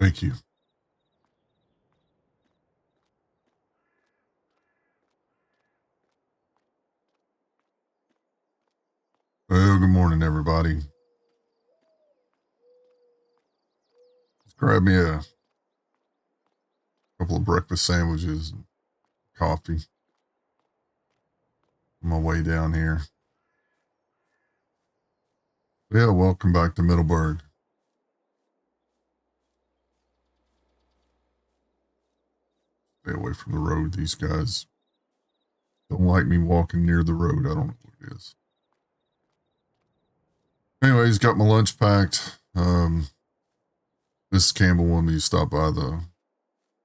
Thank you. Well, good morning, everybody. Let's grab me a couple of breakfast sandwiches and coffee on my way down here. Yeah, welcome back to Middleburgh. Stay away from the road. These guys don't like me walking near the road. I don't know what it is. Anyways, got my lunch packed. Mrs. Campbell wanted me to stop by the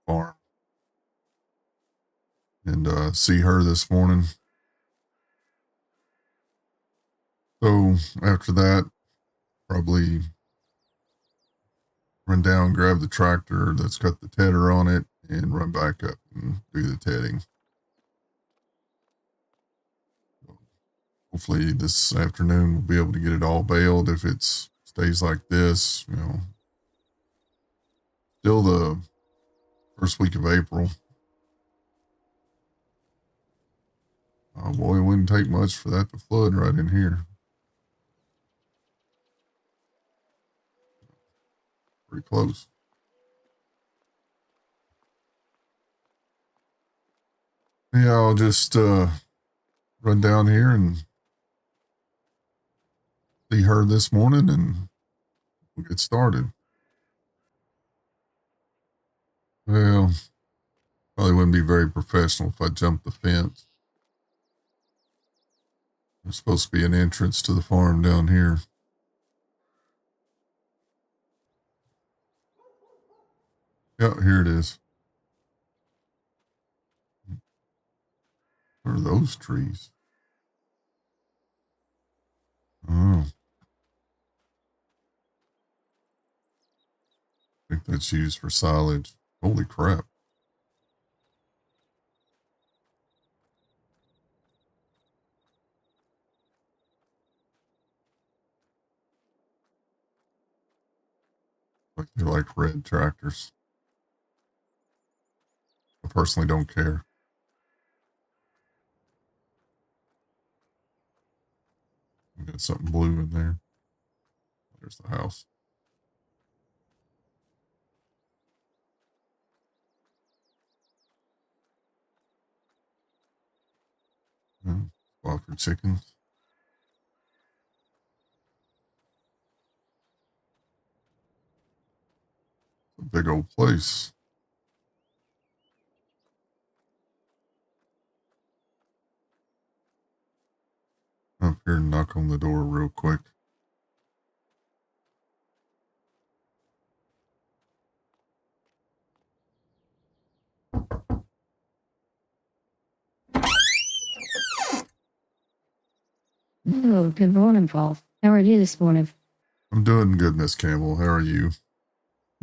farm and see her this morning. So after that, probably run down, grab the tractor that's got the tedder on it, and run back up and do the tedding. Hopefully this afternoon we'll be able to get it all baled. If it stays like this, still the first week of April. Oh boy, it wouldn't take much for that to flood right in here. Pretty close. Yeah, I'll just run down here and see her this morning and we'll get started. Well, probably wouldn't be very professional if I jumped the fence. There's supposed to be an entrance to the farm down here. Yeah, here it is. What are those trees? Oh. I think that's used for silage. Holy crap. They're like red tractors. I personally don't care. We got something blue in there. There's the house. Spot for chickens. It's a big old place. Up here and knock on the door real quick. Oh, good morning, Paul. How are you this morning? I'm doing good, Miss Campbell. How are you?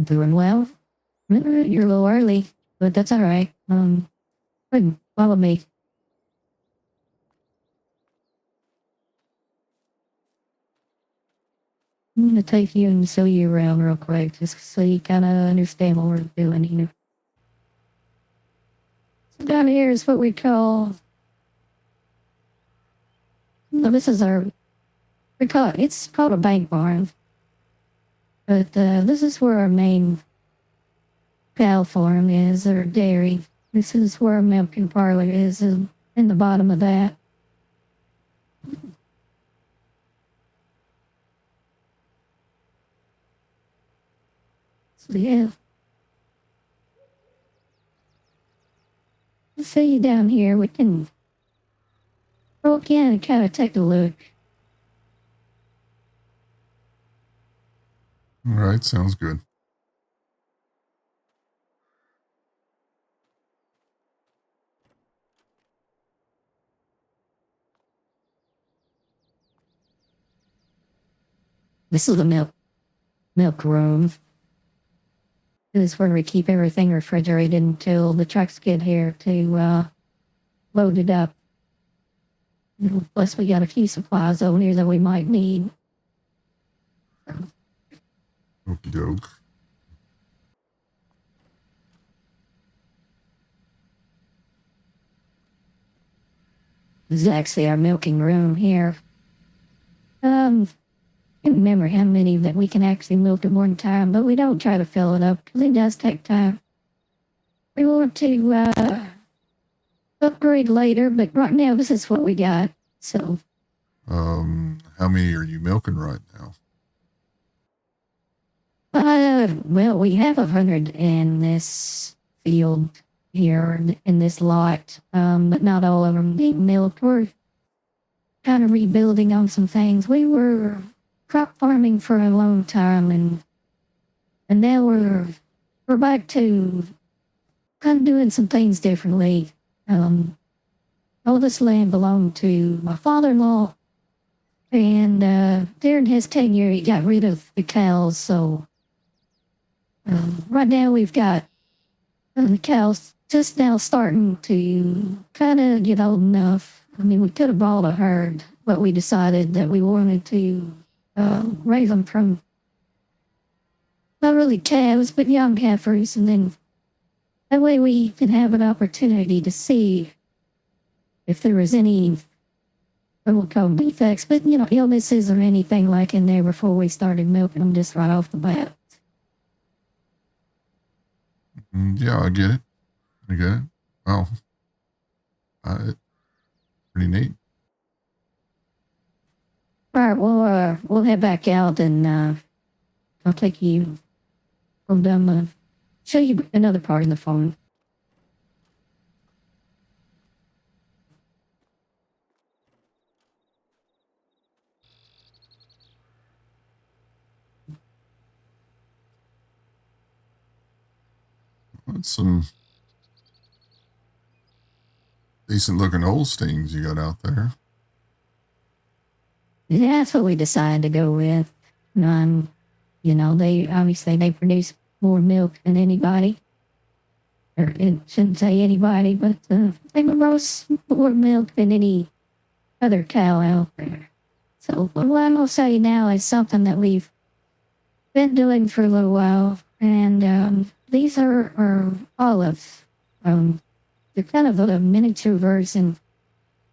Doing well. You're a little early, but that's all right. Follow me. I'm going to take you and show you around real quick, just so you kind of understand what we're doing here. So down here is what we call... No, this is our... It's called a bank barn. But this is where our main cow farm is, or dairy. This is where our milking parlor is, in the bottom of that. So yeah. See you down here. We can walk in and kind of take a look. All right, sounds good. This is the milk room. This is where we keep everything refrigerated until the trucks get here to load it up. Plus, we got a few supplies over here that we might need. Okie doke. This is actually our milking room here. I can't remember how many that we can actually milk at one time, but we don't try to fill it up because it does take time. We want to upgrade later, but right now this is what we got. So, how many are you milking right now? well, we have 100 in this field here in this lot, but not all of them being milked. We're kind of rebuilding on some things. We were crop farming for a long time, and now we're back to kind of doing some things differently. All this land belonged to my father-in-law, and during his tenure, he got rid of the cows. So right now, we've got the cows just now starting to kind of get old enough. I mean, we could have bought a herd, but we decided that we wanted to raise them from not really calves, but young heifers, and then that way we can have an opportunity to see if there was any, what we'll call defects, but illnesses or anything like in there before we started milking them just right off the bat. Yeah, I get it. Wow. Pretty neat. All right, we'll head back out and I'll take you from them, show you another part of the farm. That's some decent looking Holsteins you got out there. Yeah, that's what we decided to go with. They obviously produce more milk than anybody. Or it shouldn't say anybody, but they produce more milk than any other cow out there. So what I'm going to say now is something that we've been doing for a little while. And these are olives. They're kind of a miniature version.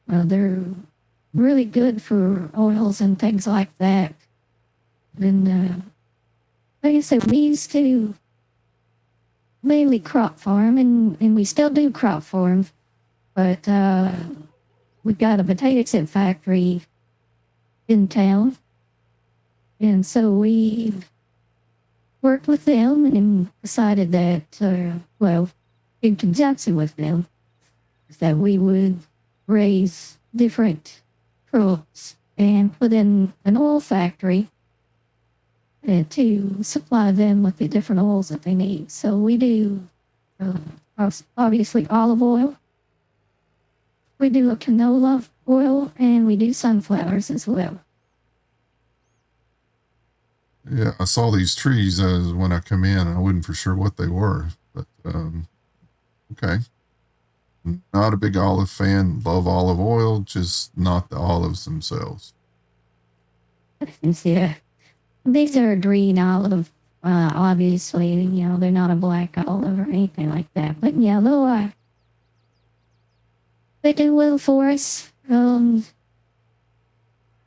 They're really good for oils and things like that. And like I said, we used to mainly crop farm, and we still do crop farm, but we've got a potato chip factory in town, and so we worked with them and decided that, in conjunction with them, that we would raise different crops and put in an oil factory to supply them with the different oils that they need. So we do, obviously, olive oil. We do a canola oil, and we do sunflowers as well. Yeah, I saw these trees when I come in. I wasn't for sure what they were, but okay. Not a big olive fan. Love olive oil, just not the olives themselves. Yeah. These are green olive, obviously, they're not a black olive or anything like that. But yeah, they do well for us.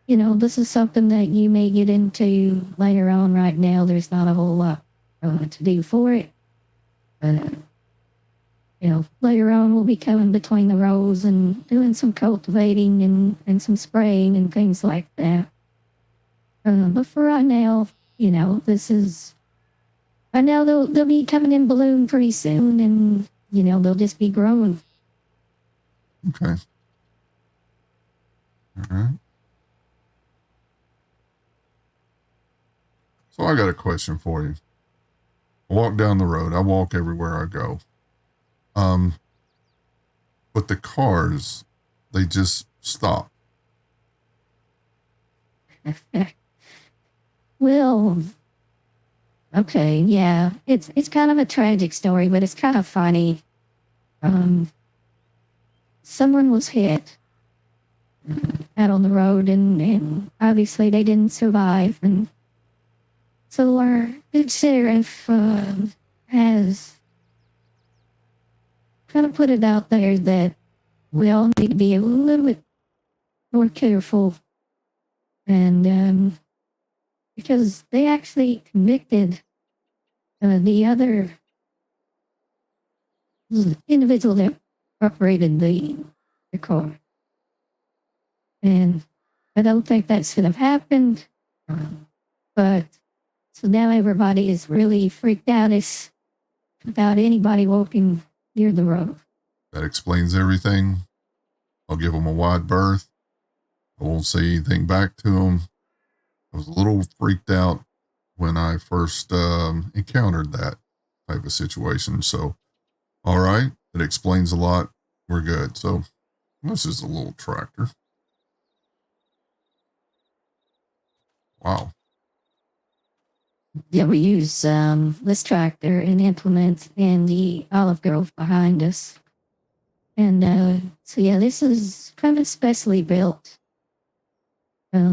This is something that you may get into later on. Right now, there's not a whole lot to do for it. But, later on we'll be coming between the rows and doing some cultivating and some spraying and things like that. But for right now, right now they'll be coming in bloom pretty soon, and, they'll just be growing. Okay. All right. So I got a question for you. I walk down the road. I walk everywhere I go. But the cars, they just stop. Well, okay, yeah. It's kind of a tragic story, but it's kind of funny. Someone was hit out on the road, and obviously they didn't survive. And so our good sheriff has kind of put it out there that we all need to be a little bit more careful. And because they actually convicted the other individual that operated the car. And I don't think that should have happened. But so now everybody is really freaked out about anybody walking near the road. That explains everything. I'll give them a wide berth. I won't say anything back to them. I was a little freaked out when I first encountered that type of situation. So, all right, it explains a lot. We're good. So, this is a little tractor. Wow. Yeah, we use this tractor and implement and the olive grove behind us. And so, yeah, this is kind of specially built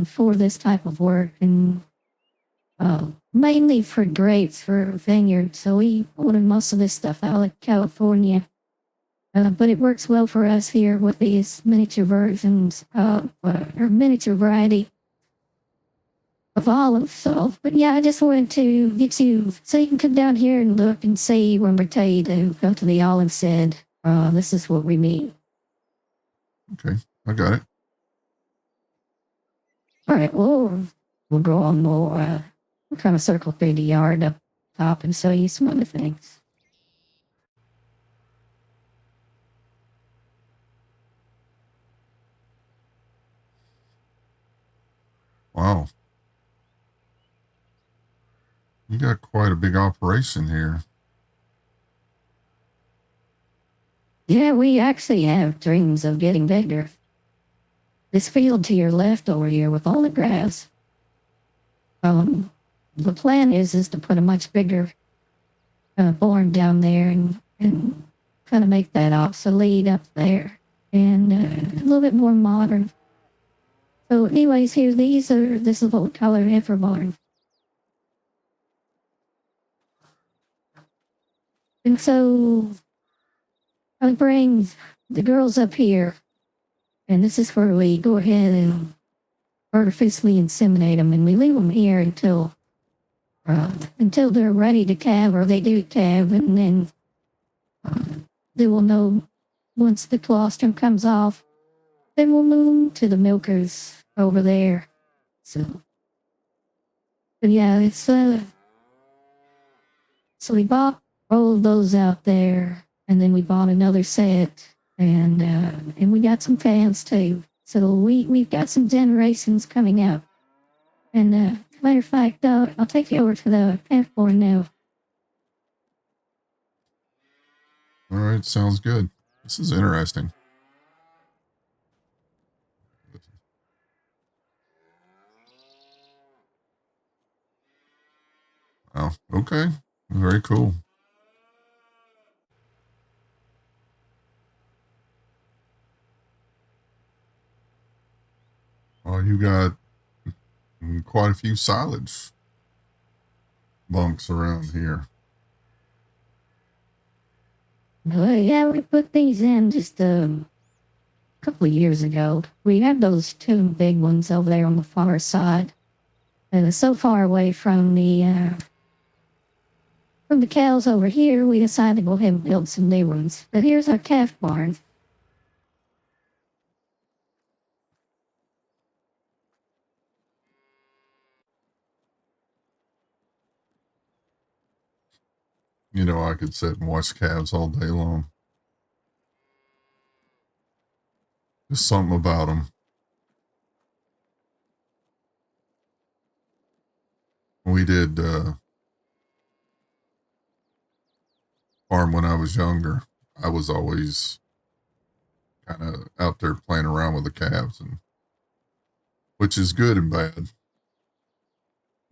for this type of work and mainly for grapes for vineyards. So we order most of this stuff out of California. But it works well for us here with these miniature versions or miniature variety of olives. So, but yeah, I just wanted to get you so you can come down here and look and see when we tell you to go to the olive shed. This is what we mean. Okay, I got it. All right, well, we'll go on more. We'll kind of circle through the yard up top and show you some other things. Wow. You got quite a big operation here. Yeah, we actually have dreams of getting bigger. This field to your left over here with all the grass. The plan is to put a much bigger barn down there and kind of make that obsolete up there and a little bit more modern. So, anyways, here this is what we call our heifer barn. And so I bring the girls up here, and this is where we go ahead and artificially inseminate them, and we leave them here until they're ready to calve, or they do calve, and then they will know once the colostrum comes off. Then we'll move them to the milkers over there. So, but yeah, it's so we bought all of those out there, and then we bought another set, and we got some fans too. So we've got some generations coming up. And matter of fact, I'll take you over to the calf barn now. All right, sounds good. This is interesting. Wow. Okay. Very cool. You got quite a few silage bunks around here. Yeah, we put these in just a couple of years ago. We had those two big ones over there on the far side. So far away from the cows over here, we decided to go ahead and build some new ones. But here's our calf barn. You know, I could sit and watch calves all day long. Just something about them. We did farm when I was younger. I was always kind of out there playing around with the calves, and which is good and bad.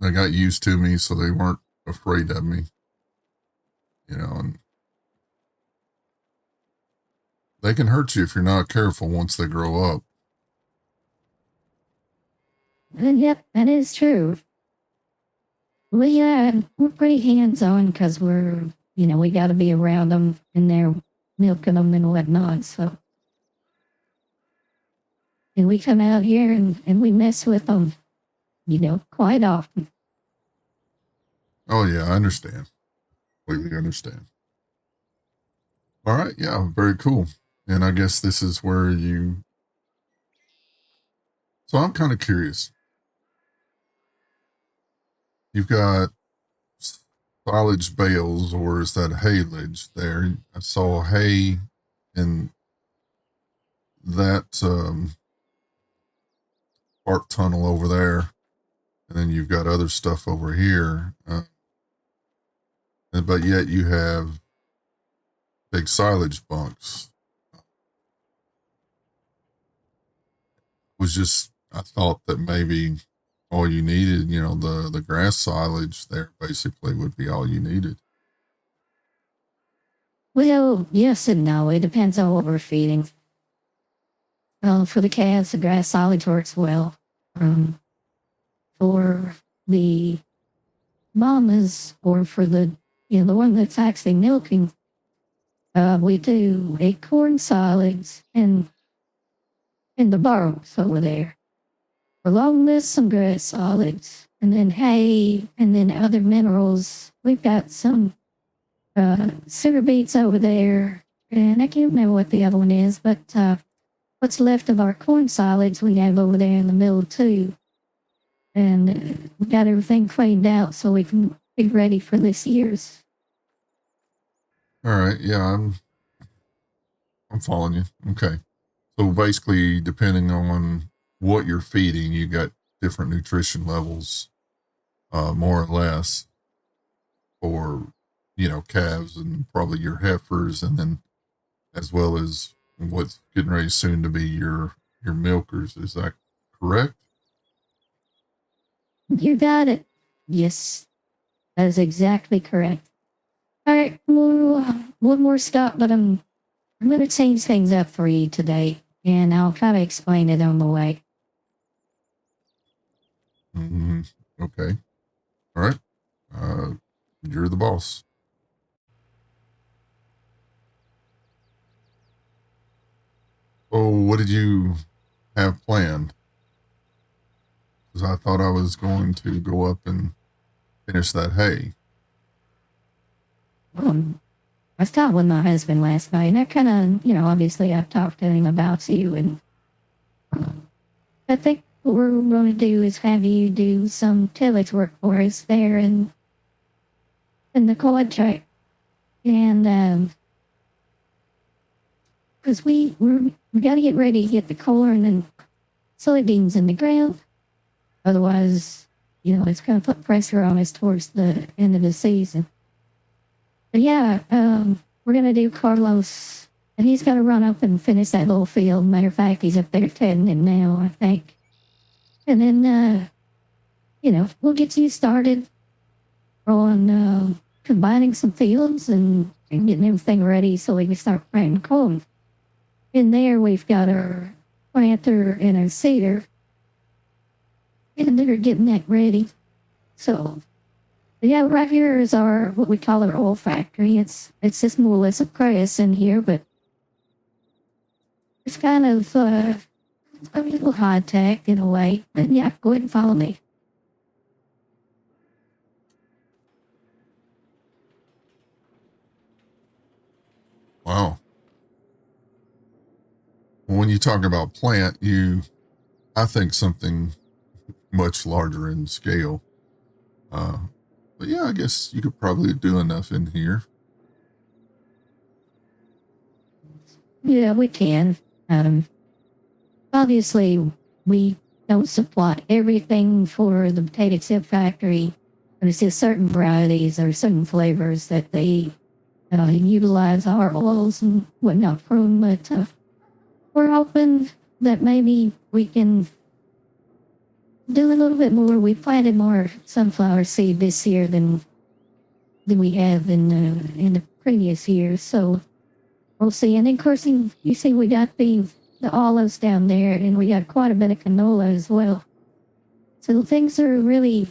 They got used to me, so they weren't afraid of me. You know, and they can hurt you if you're not careful once they grow up. And yep, that is true. We're pretty hands-on because we got to be around them and they're milking them and whatnot. So And we come out here and we mess with them, quite often. Oh, yeah, I understand. Completely understand. All right. Yeah, very cool. And I guess this is where you. So I'm kind of curious. You've got silage bales, or is that haylage there? I saw hay in that park tunnel over there. And then you've got other stuff over here. But yet you have big silage bunks. I thought that maybe all you needed, the grass silage there basically would be all you needed. Well, yes and no. It depends on what we're feeding. For the calves, the grass silage works well. For the mamas, or for the one that's actually milking, we do acorn silage and in the burrows over there. Along with some grass solids, and then hay, and then other minerals. We've got some sugar beets over there, and I can't remember what the other one is, but what's left of our corn solids we have over there in the middle too. And we got everything cleaned out so we can be ready for this year's. All right. Yeah, I'm following you. Okay. So basically, depending on what you're feeding, you got different nutrition levels, more or less, for calves and probably your heifers, and then as well as what's getting ready soon to be your milkers. Is that correct? You got it. Yes, that is exactly correct. All right, one more stop, but I'm going to change things up for you today, and I'll try to explain it on the way. Mm-hmm. Okay. All right. You're the boss. Oh, what did you have planned? Because I thought I was going to go up and finish that hay. I was talking with my husband last night, and I kind of, obviously I've talked to him about you, and I think what we're going to do is have you do some tillage work for us there in the contract. And because we got to get ready to get the corn and soybeans in the ground. Otherwise, it's going to put pressure on us towards the end of the season. But yeah, we're going to do Carlos, and he's got to run up and finish that little field. Matter of fact, he's up there tending it now, I think. And then, we'll get you started on combining some fields and getting everything ready so we can start planting corn. In there, we've got our planter and our seeder, and they're getting that ready. So, yeah, right here is what we call our oil factory. It's just more or less a press in here, but it's kind of a little high tech in a way. But yeah, go ahead and follow me. Wow. When you talk about plant, I think something much larger in scale. But yeah, I guess you could probably do enough in here. Yeah, we can. Obviously, we don't supply everything for the potato chip factory, but it's just certain varieties or certain flavors that they utilize our oils and whatnot from. But we're hoping that maybe we can do a little bit more. We planted more sunflower seed this year than we have in the previous years, so we'll see. And then, of course, you see we got the olives down there, and we got quite a bit of canola as well. So things are really,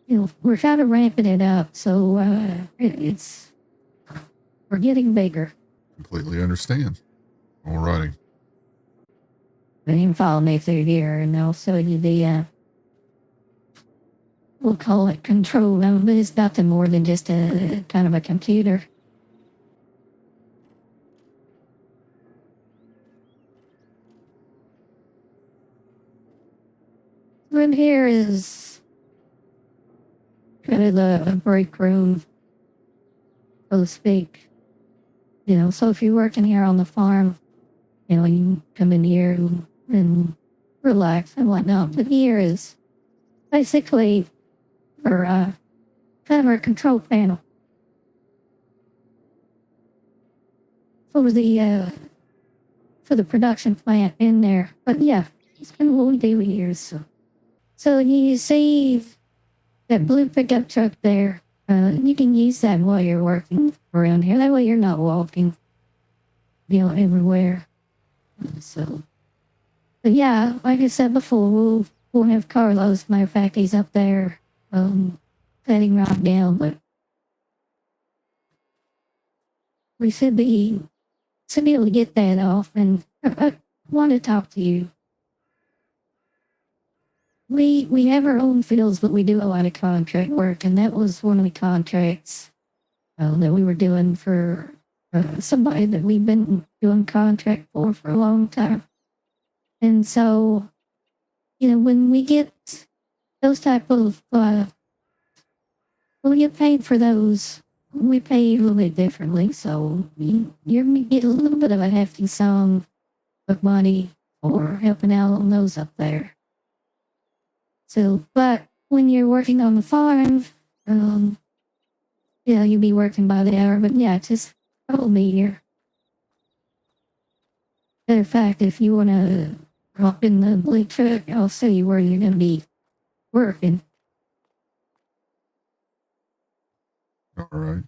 we're kind of ramping it up. So we're getting bigger. Completely understand. Alrighty. They can follow me through here, and they'll show you the, we'll call it control room, but it's nothing more than just a kind of a computer. Room here is kind of the break room, so to speak. You know, so if you're working here on the farm, you know, you come in here and relax and whatnot. But here is basically for kind of our control panel for the production plant in there. But yeah, it's kind of what we do here. So you see that blue pickup truck there. You can use that while you're working around here. That way you're not walking, you know, everywhere. So, but yeah, like I said before, we'll have Carlos. Matter of fact, he's up there, setting right down. But we should be able to get that off. And I want to talk to you. We have our own fields, but we do a lot of contract work, and that was one of the contracts that we were doing for somebody that we've been doing contract for a long time. And so, you know, when we get those type of, when we get paid for those, we pay a little bit differently. So you get a little bit of a hefty sum of money for helping out on those up there. So, but when you're working on the farm, yeah, you'll be working by the hour. But yeah, just follow me here. Matter of fact, if you want to hop in the blue truck, I'll show you where you're going to be working. All right.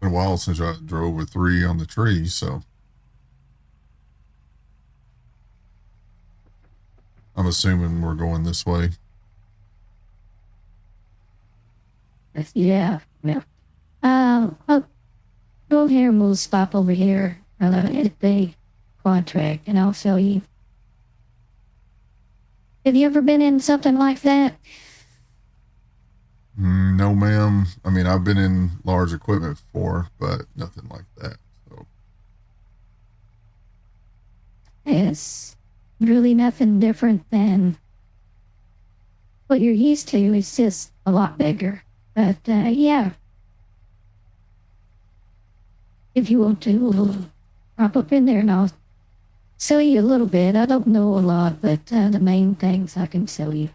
Been a while since I drove a 3 on the tree, so I'm assuming we're going this way. Yeah, yeah. I'll go here and we'll stop over here at the contract, and I'll show you. Have you ever been in something like that? No, ma'am. I mean, I've been in large equipment before, but nothing like that. So, It's really nothing different than what you're used to. It's just a lot bigger. But yeah, if you want to, we'll hop up in there and I'll show you a little bit. I don't know a lot, but the main things I can show you.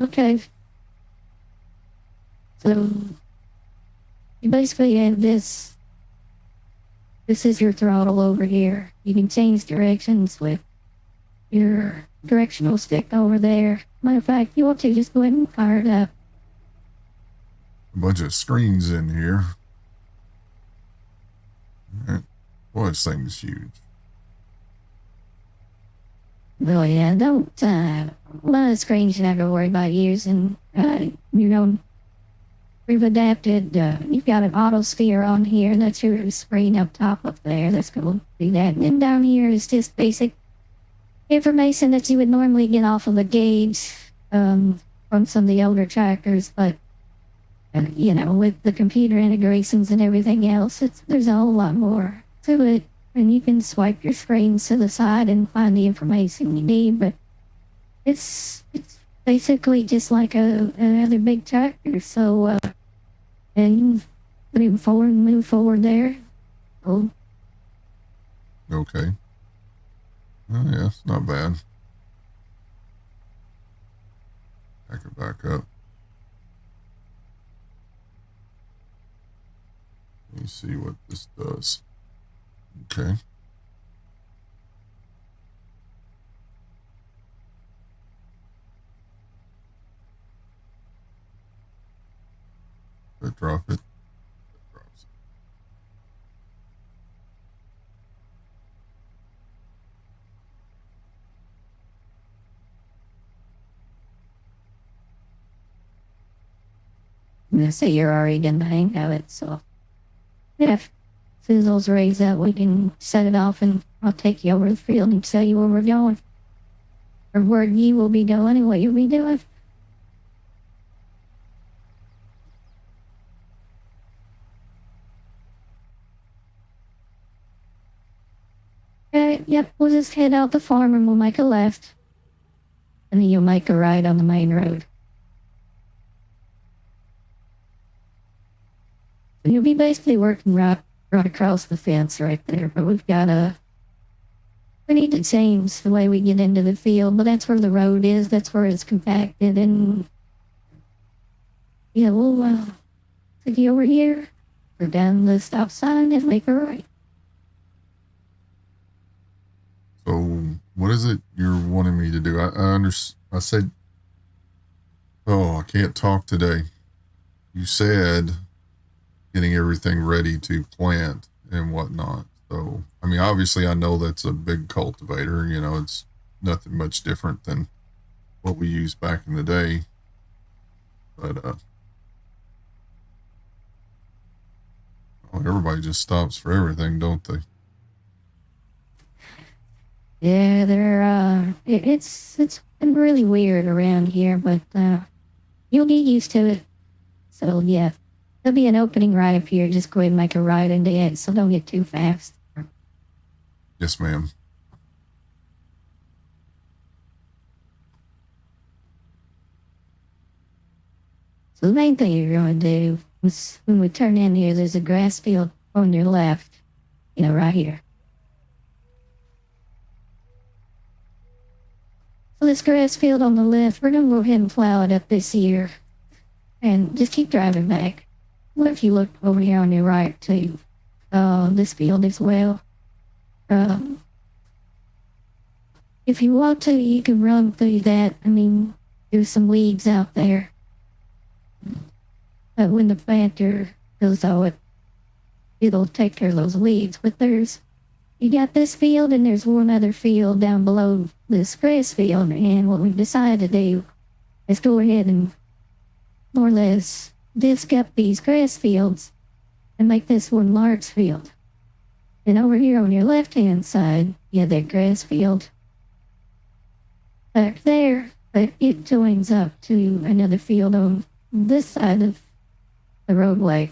Okay. So you basically have this. This is your throttle over here. You can change directions with your directional stick over there. Matter of fact, you want to just go ahead and fire it up. a bunch of screens in here. All right. Boy, this thing's huge. Well, yeah, don't, one of the screens you're not going to worry about using. We've adapted, you've got an auto sphere on here. That's your screen up top up there. That's going to do that. And then down here is just basic information that you would normally get off of a gauge from some of the older tractors. But, you know, with the computer integrations and everything else, there's a whole lot more to it. And you can swipe your screens to the side and find the information you need. But it's basically just like another big tractor. So, and move forward there. Oh, Okay. Oh, yeah, it's not bad. Back it back up. Let me see what this does. Okay. Drop it. Drops And I say you're already done the hang of it, so yeah, if Sizzles raise up, we can set it off and I'll take you over the field and tell you where we're going. Or where you will be going and what you'll be doing. Okay, yep, we'll just head out the farm and we'll make a left. And then you'll make a right on the main road. So you'll be basically working right across the fence right there, but we need to change the way we get into the field, but that's where the road is, that's where it's compacted, and yeah, we'll take you over here, or down the stop sign and make a right. So, what is it you're wanting me to do? I said, oh, I can't talk today. You said getting everything ready to plant and whatnot. So, I mean, obviously, I know that's a big cultivator. You know, it's nothing much different than what we used back in the day. But everybody just stops for everything, don't they? Yeah, it's been really weird around here, but you'll get used to it. So yeah, there'll be an opening right up here. Just go ahead and make a right into it, so don't get too fast. Yes, ma'am. So the main thing you're going to do is when we turn in here, there's a grass field on your left, right here. So this grass field on the left, we're going to go ahead and plow it up this year and just keep driving back. What if you look over here on your right to this field as well? If you want to, you can run through that. I mean, there's some weeds out there. But when the planter goes out, it'll take care of those weeds. But you got this field and there's one other field down below this grass field. And what we've decided to do is go ahead and more or less disc up these grass fields and make this one large field. And over here on your left-hand side, you have that grass field. Back there, but it joins up to another field on this side of the roadway.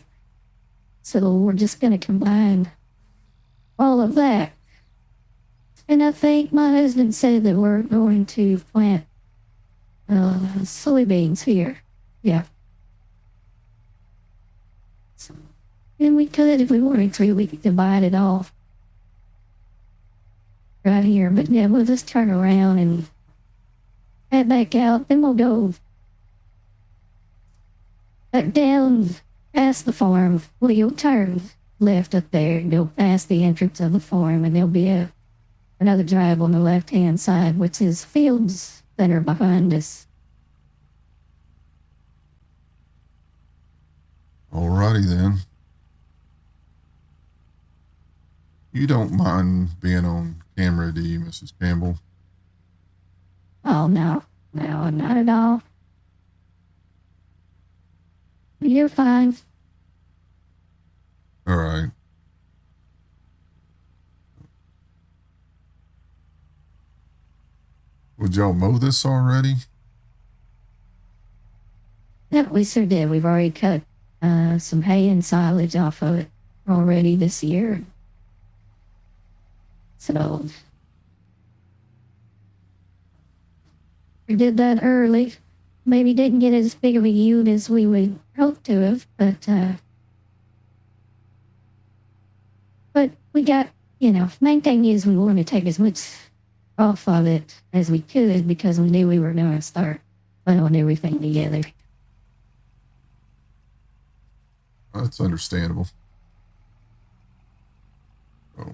So we're just going to combine all of that. And I think my husband said that we're going to plant soybeans here. Yeah. And we could, if we wanted to, we could divide it off right here. But yeah, we'll just turn around and head back out. Then we'll go back down past the farm. Well, you'll turn left up there and go past the entrance of the farm, and there'll be another drive on the left-hand side, which is fields that are behind us. Alrighty then. You don't mind being on camera, do you, Mrs. Campbell? Oh, no, not at all. You're fine. All right. Would y'all mow this already? Yep, we sure did. We've already cut some hay and silage off of it already this year. So we did that early. Maybe didn't get as big of a yield as we would hope to have, but we got, main thing is we want to take as much off of it as we could because we knew we were going to start putting everything together. That's understandable. Oh.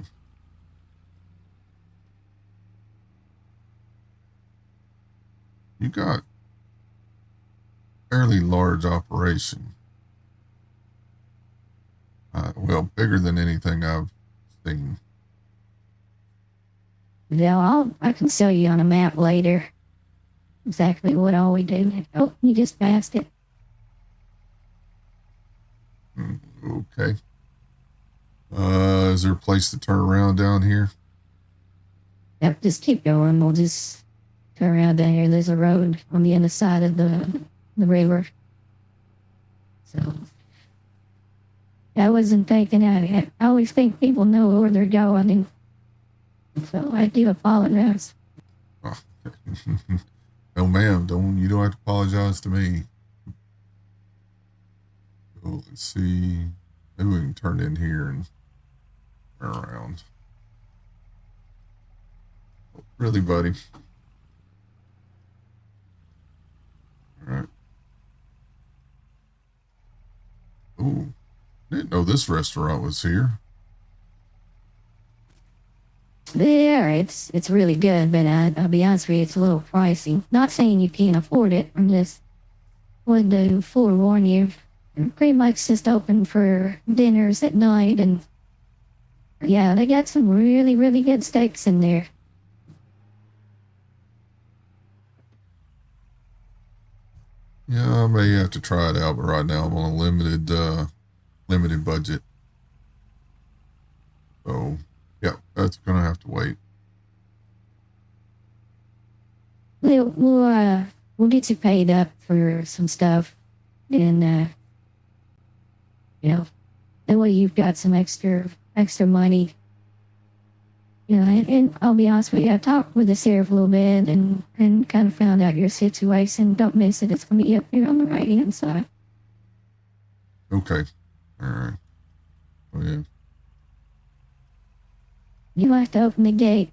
You got fairly large operation. Well, bigger than anything I've seen. Yeah, I can show you on a map later exactly what all we do. Oh, you just passed it. Okay. Is there a place to turn around down here? Yep, just keep going. We'll just turn around down here. There's a road on the other side of the river. So I wasn't thinking I always think people know where they're going, and so I do apologize. Oh. No, ma'am. You don't have to apologize to me. So let's see. Maybe we can turn in here and turn around. Oh, really, buddy? All right. Ooh, didn't know this restaurant was here. Yeah, it's really good, but I'll be honest with you, it's a little pricey. Not saying you can't afford it. I'm just wanted to forewarn you. Pretty much just open for dinners at night, and yeah, they got some really, really good steaks in there. Yeah, I may have to try it out, but right now I'm on a limited budget. So, yeah, that's gonna have to wait. We'll get you paid up for some stuff, and that way you've got some extra money. And I'll be honest with you, I talked with the sheriff a little bit and kind of found out your situation. Don't miss it. It's going to be up here on the right hand side. Okay. All right. Oh, yeah. You have to open the gate.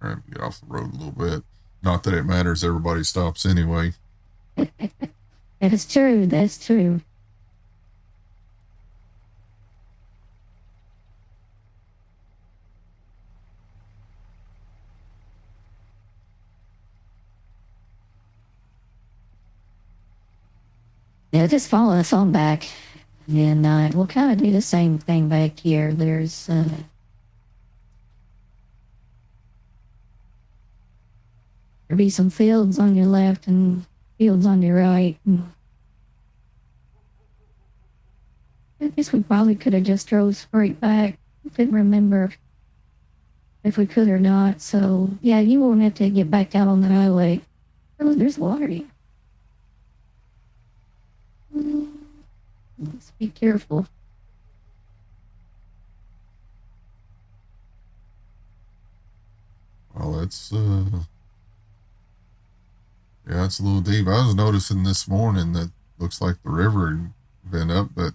All right, get off the road a little bit. Not that it matters. Everybody stops anyway. That's true. That's true. Yeah, just follow us on back, and we'll kind of do the same thing back here. There'll be some fields on your left and fields on your right. And I guess we probably could have just drove straight back. I couldn't remember if we could or not. So yeah, you won't have to get back out on the highway. Oh, there's water here. Just be careful. Well, it's yeah, it's a little deep. I was noticing this morning that looks like the river had been up, but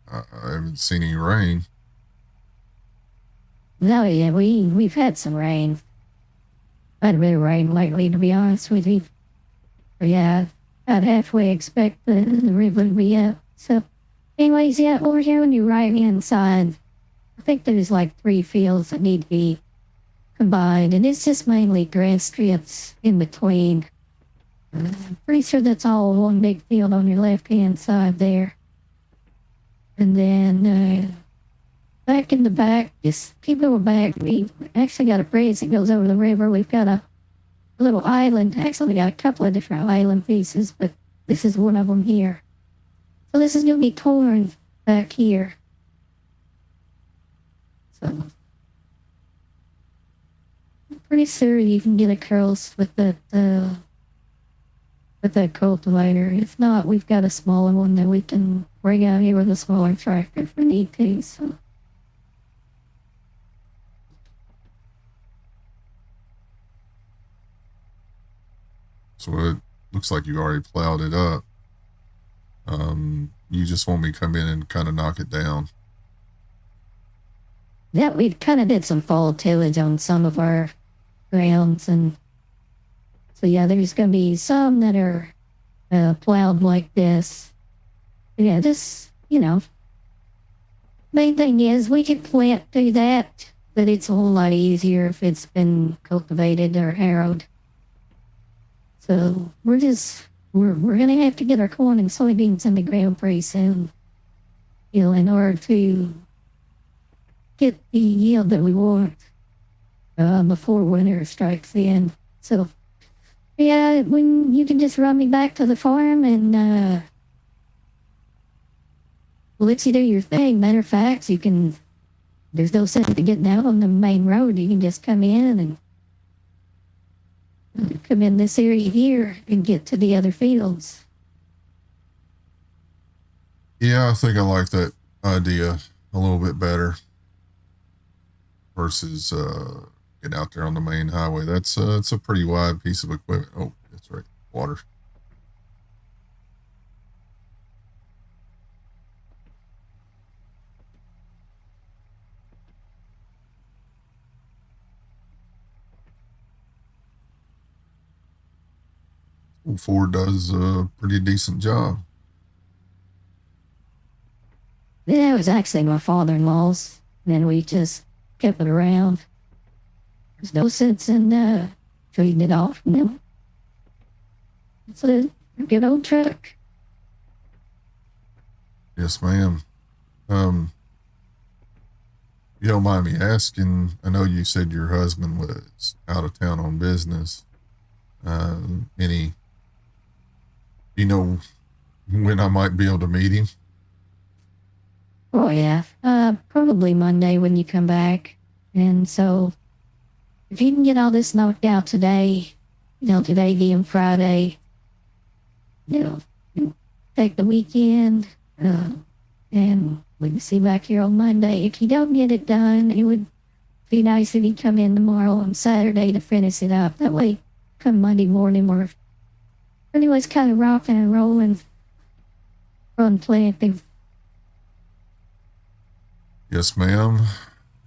I haven't seen any rain. No, yeah, we've had some rain. Had a bit of rain lately, to be honest with you. But yeah, I'd halfway expect the river to be up. So, anyways, yeah, over here on your right hand side, I think there's like 3 fields that need to be combined, and it's just mainly grass strips in between. I'm pretty sure that's all one big field on your left hand side there. And then back in the back, just keep going back. We actually got a bridge that goes over the river. We've got a little island. Actually, we got a couple of different island pieces, but this is one of them here. So this is going to be torn back here. So I'm pretty sure you can get across with that cultivator. If not, we've got a smaller one that we can bring out here with a smaller tractor if we need to. So it looks like you already plowed it up. You just want me to come in and kind of knock it down. Yeah, we kind of did some fall tillage on some of our grounds, and so yeah, there's going to be some that are plowed like this. Yeah, this, main thing is we can plant through that, but it's a whole lot easier if it's been cultivated or harrowed. So we're we're gonna have to get our corn and soybeans in the ground pretty soon, in order to get the yield that we want before winter strikes in. So, yeah, when you can just run me back to the farm and let you do your thing. Matter of fact, there's no sense to getting out on the main road. You can just come in and come in this area here and get to the other fields. Yeah, I think I like that idea a little bit better versus getting out there on the main highway. It's a pretty wide piece of equipment. Oh, that's right, water. Ford does a pretty decent job. Yeah, it was actually my father-in-law's. And then we just kept it around. There's no sense in trading it off. No. It's a good old truck. Yes, ma'am. You don't mind me asking, I know you said your husband was out of town on business. Any, you know, when I might be able to meet him? Oh, yeah. Probably Monday when you come back. And so, if you can get all this knocked out today, today being Friday, you know, take the weekend, and we can see back here on Monday. If you don't get it done, it would be nice if you come in tomorrow on Saturday to finish it up. That way, come Monday morning, we're anyways kind of rocking and rolling on planting. Yes, ma'am.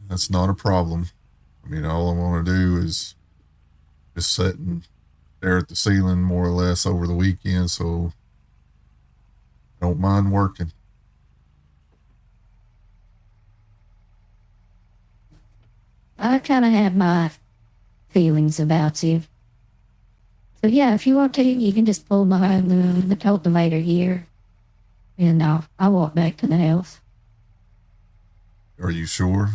That's not a problem. I mean, all I want to do is just sit and stare at the ceiling more or less over the weekend, so I don't mind working. I kind of have my feelings about you. So yeah, if you want to, you can just pull behind the cultivator here, and I'll walk back to the house. Are you sure?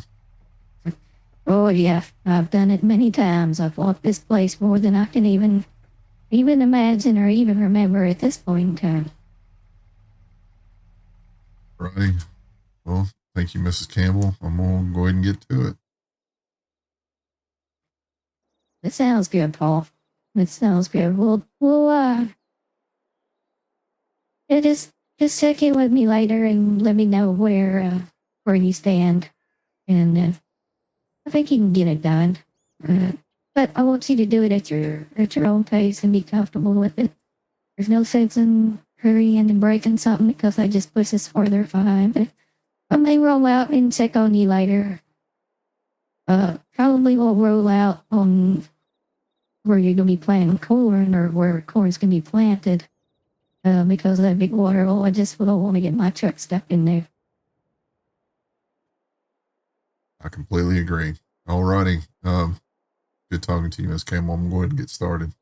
Oh yeah, I've done it many times. I've walked this place more than I can even imagine or even remember at this point in time. Righty. Well, thank you, Mrs. Campbell. I'm going to go ahead and get to it. That sounds good, Paul. That sounds good. We'll yeah, just check in with me later and let me know where you stand, and I think you can get it done. But I want you to do it at your own pace and be comfortable with it. There's no sense in hurrying and breaking something because that just puts us further behind. But I may roll out and check on you later. Probably will roll out on where you're gonna be planting corn or where corn's gonna be planted. Because of that big water hole, I just don't want to get my truck stuck in there. I completely agree. All righty. Good talking to you, Miss Campbell. I'm going to go ahead and get started.